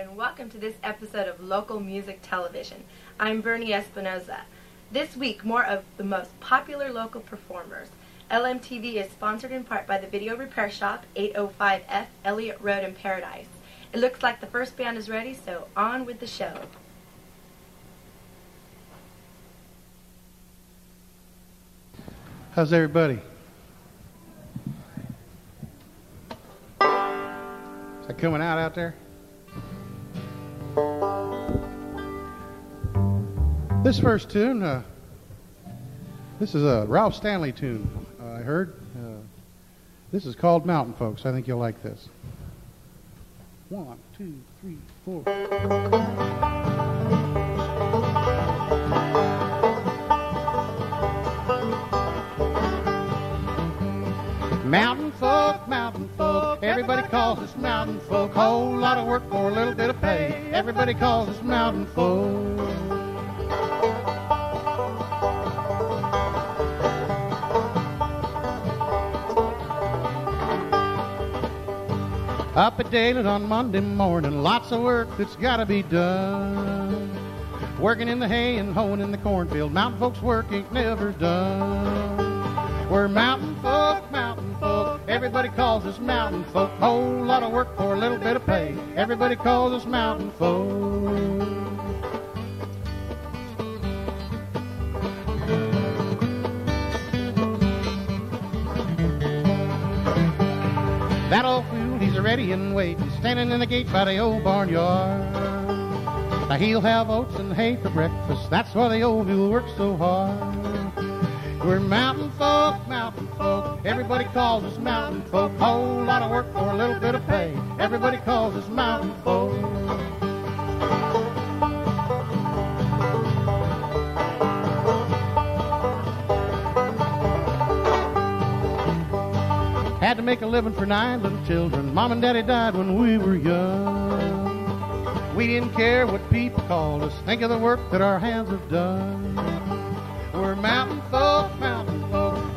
and welcome to this episode of Local Music Television. I'm Bernie Espinoza. This week, more of the most popular local performers. LMTV is sponsored in part by the Video Repair Shop, 805F Elliott Road in Paradise. It looks like the first band is ready, so on with the show. How's everybody? Is that coming out there? This first tune, this is a Ralph Stanley tune, I heard. This is called Mountain Folks. I think you'll like this. 1, 2, 3, 4. Mountain folk, everybody calls us mountain folk. Whole lot of work for a little bit of pay. Everybody calls us mountain folk. Up at daylight on Monday morning, lots of work that's gotta be done. Working in the hay and hoeing in the cornfield, mountain folks' work ain't never done. We're mountain folk, everybody calls us mountain folk. Whole lot of work for a little bit of pay. Everybody calls us mountain folk. That old fool, he's ready and waiting, standing in the gate by the old barnyard. Now he'll have oats and hay for breakfast, that's why the old fool works so hard. We're mountain folk, everybody calls us mountain folk. Whole lot of work for a little bit of pay. Everybody calls us mountain folk. Had to make a living for 9 little children. Mom and Daddy died when we were young. We didn't care what people called us. Think of the work that our hands have done. We're mountain folk,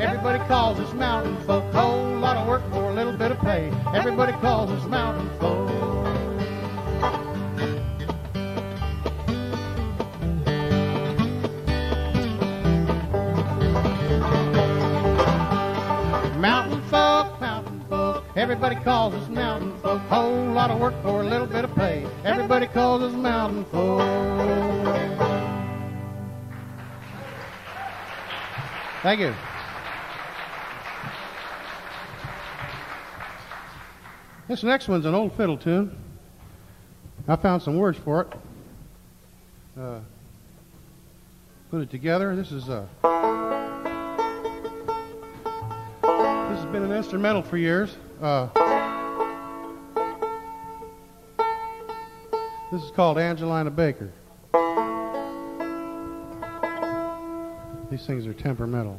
everybody calls us mountain folk. Whole lot of work for a little bit of pay. Everybody calls us mountain folk. Mountain folk, everybody calls us mountain folk. Whole lot of work for a little bit of pay. Everybody calls us mountain folk. Thank you. This next one's an old fiddle tune. I found some words for it. Put it together. This has been an instrumental for years. This is called Angelina Baker. These things are temperamental.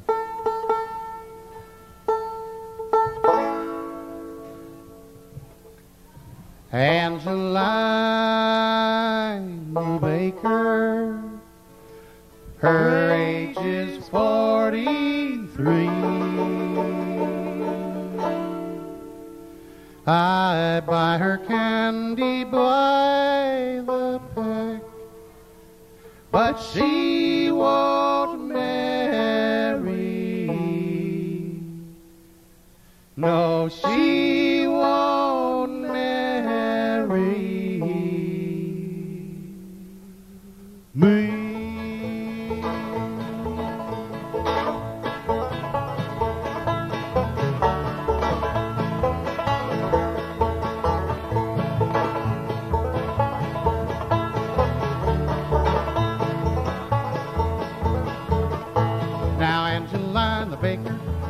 Angelina Baker, her age is 43. I buy her candy by the peck, but she won't marry. No, she won't marry me.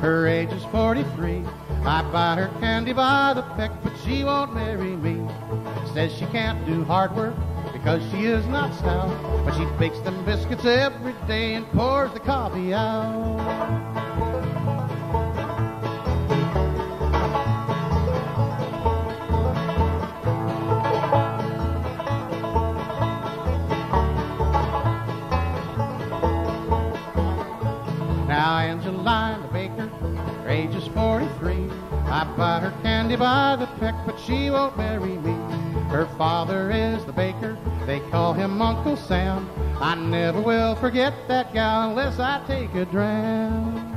Her age is 43. I buy her candy by the peck, but she won't marry me. Says she can't do hard work because she is not stout, but she bakes them biscuits every day and pours the coffee out. Now Angelina Baker, her age is 43. I buy her candy by the peck, but she won't marry me. Her father is the baker, they call him Uncle Sam. I never will forget that gal unless I take a dram.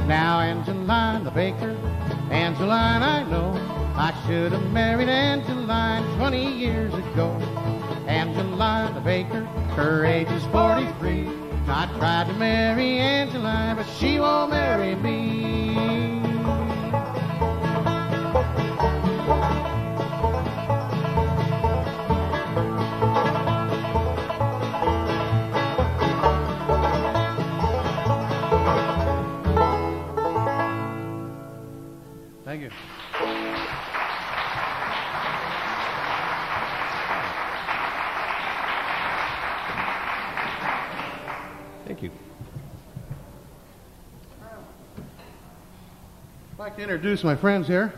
Now Angeline the baker, Angeline I know, I should have married Angeline 20 years ago. Angeline the baker, her age is 43. I tried to marry Angeline, but she won't marry me. Thank you. Thank you. I'd like to introduce my friends here.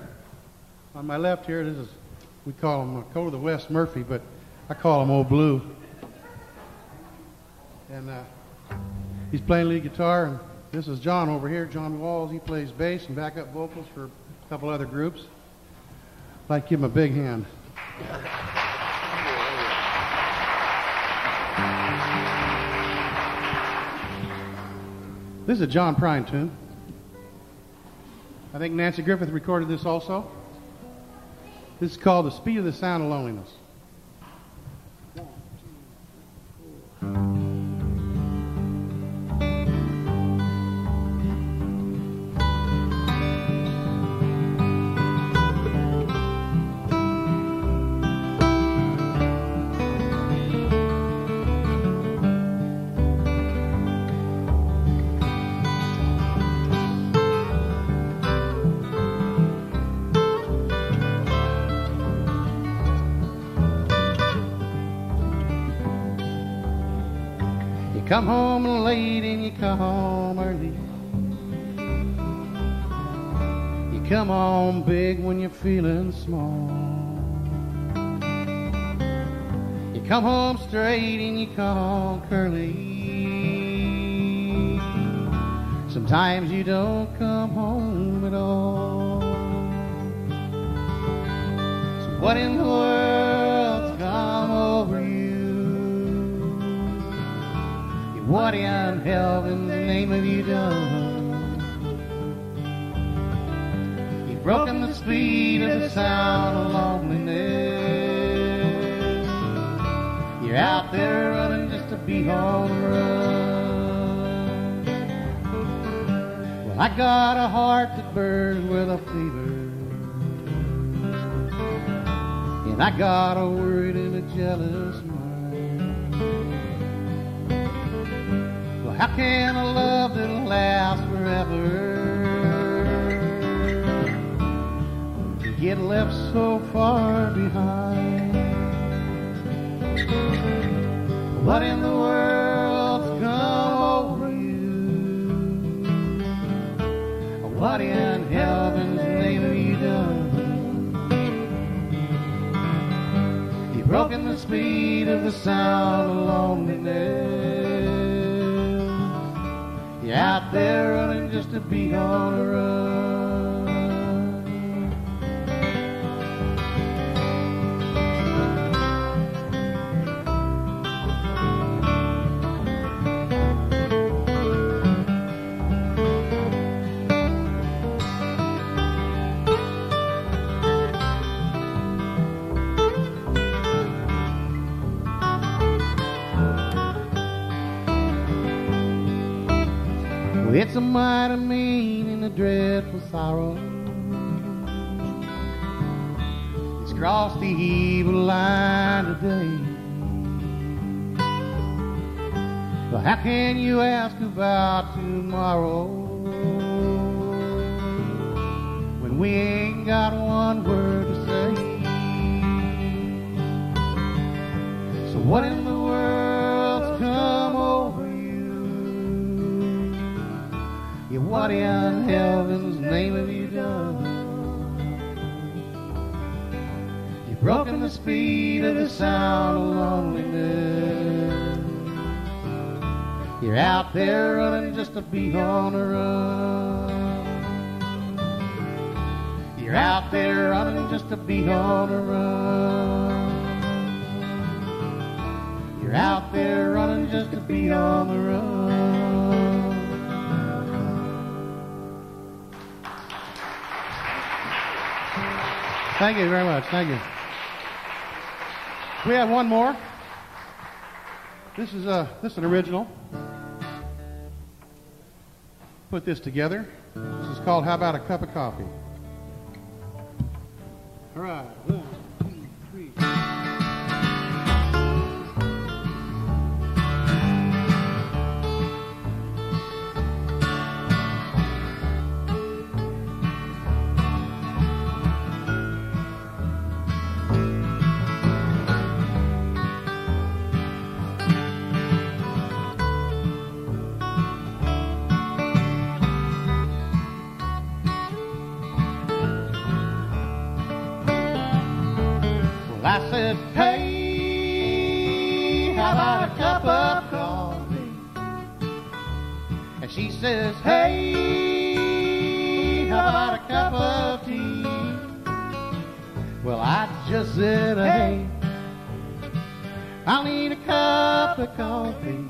On my left here, this is, we call him Code of the West Murphy, but I call him Old Blue. And he's playing lead guitar, and this is John over here, John Wahl. He plays bass and backup vocals for a couple other groups. I'd like to give him a big hand. This is a John Prine tune. I think Nancy Griffith recorded this also. This is called The Speed of the Sound of Loneliness. You come home late and you come home early. You come home big when you're feeling small. You come home straight and you come home curly. Sometimes you don't come home at all. So what in the world's come over you? What in heaven's name have you done? You've broken the speed of the sound of loneliness. You're out there running just to be on the run. Well, I got a heart that burns with a fever, and I got a worried and a jealous mind. How can a love that'll last forever get left so far behind? What in the world's come over you? What in heaven's name have you done? You've broken the speed of the sound of loneliness. You're out there running just to be on a run. It's a mighty mean and a dreadful sorrow. It's crossed the evil line today. But how can you ask about tomorrow when we ain't got one word to say? So what in the world's come over you? Yeah, what in heaven's name have you done? You've broken the speed of the sound of loneliness. You're out there running just to be on a run. You're out there running just to be on a run. You're out there running just to be on the run. Thank you very much. Thank you. We have one more. This is an original. Put this together. This is called How About a Cup of Coffee? All right. 1, 2, 3. I said, hey, how about a cup of coffee? And she says, hey, how about a cup of tea? Well, I just said, hey, I'll need a cup of coffee.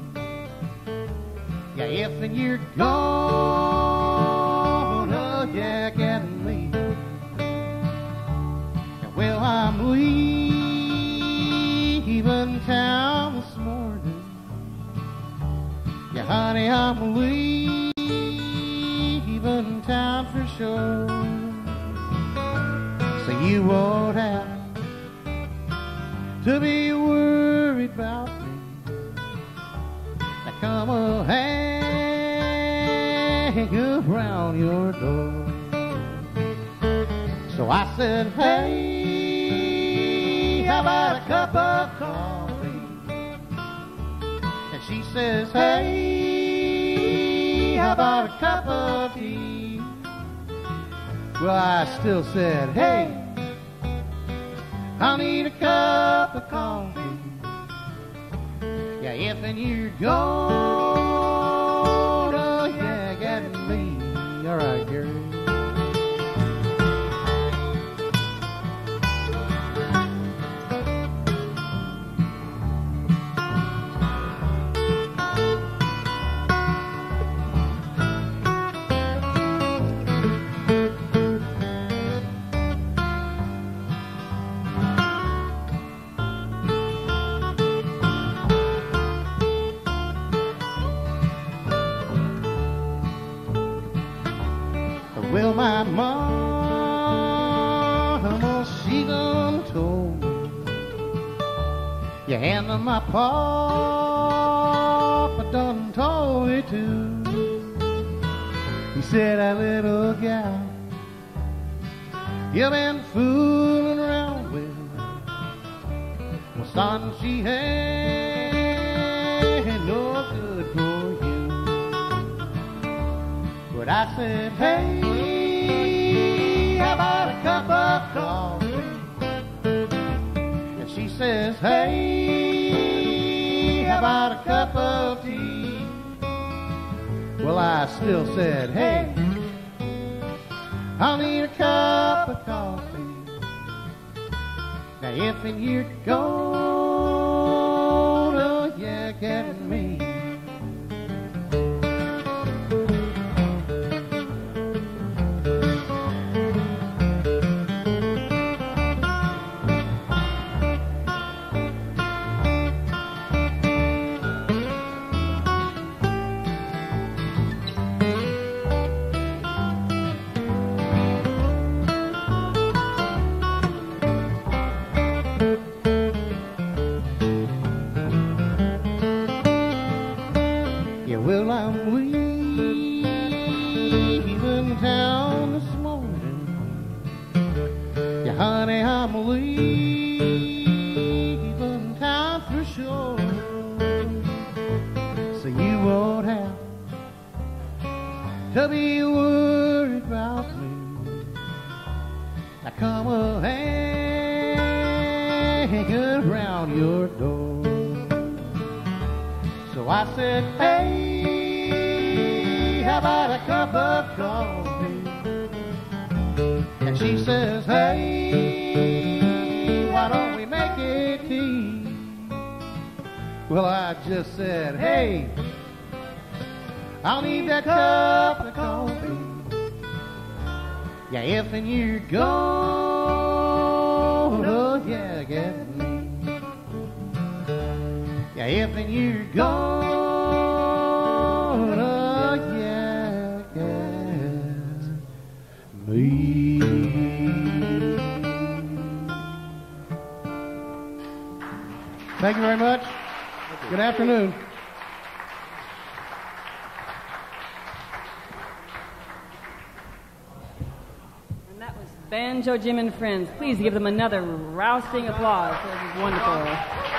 Yeah, if and you're gonna yak at me. Well, I'm leaving town this morning. Yeah, honey, I'm leaving town for sure. So you won't have to be worried about me. Now come on, hang around your door. So I said, hey, how about a cup of coffee? And she says, hey, how about a cup of tea? Well, I still said, hey, I'll need a cup of coffee. Yeah, if and you're gonna yak at me. All right, girl. Well, my mama, she done told me, yeah, and my papa done told me too. He said, that little gal you've been fooling around with, well, son, she ain't no good for you. But I said, hey, how about a cup of coffee? And she says, hey, how about a cup of tea? Well, I still said, hey, I'll need a cup of coffee. Now, if and you're gonna yak at me. I'm leaving town for sure, so you won't have to be worried about me. I come a hanging around your door. So I said, hey, how about a cup of coffee? And she says, hey, why don't we make it tea? Well, I just said, hey, I'll need that cup of coffee. Yeah, if and you're gonna, yeah, get me. Yeah, if and you're gonna, yeah, get me. Thank you very much. Good afternoon. That was Banjo Jim and Friends. Please give them another rousing applause. That was wonderful.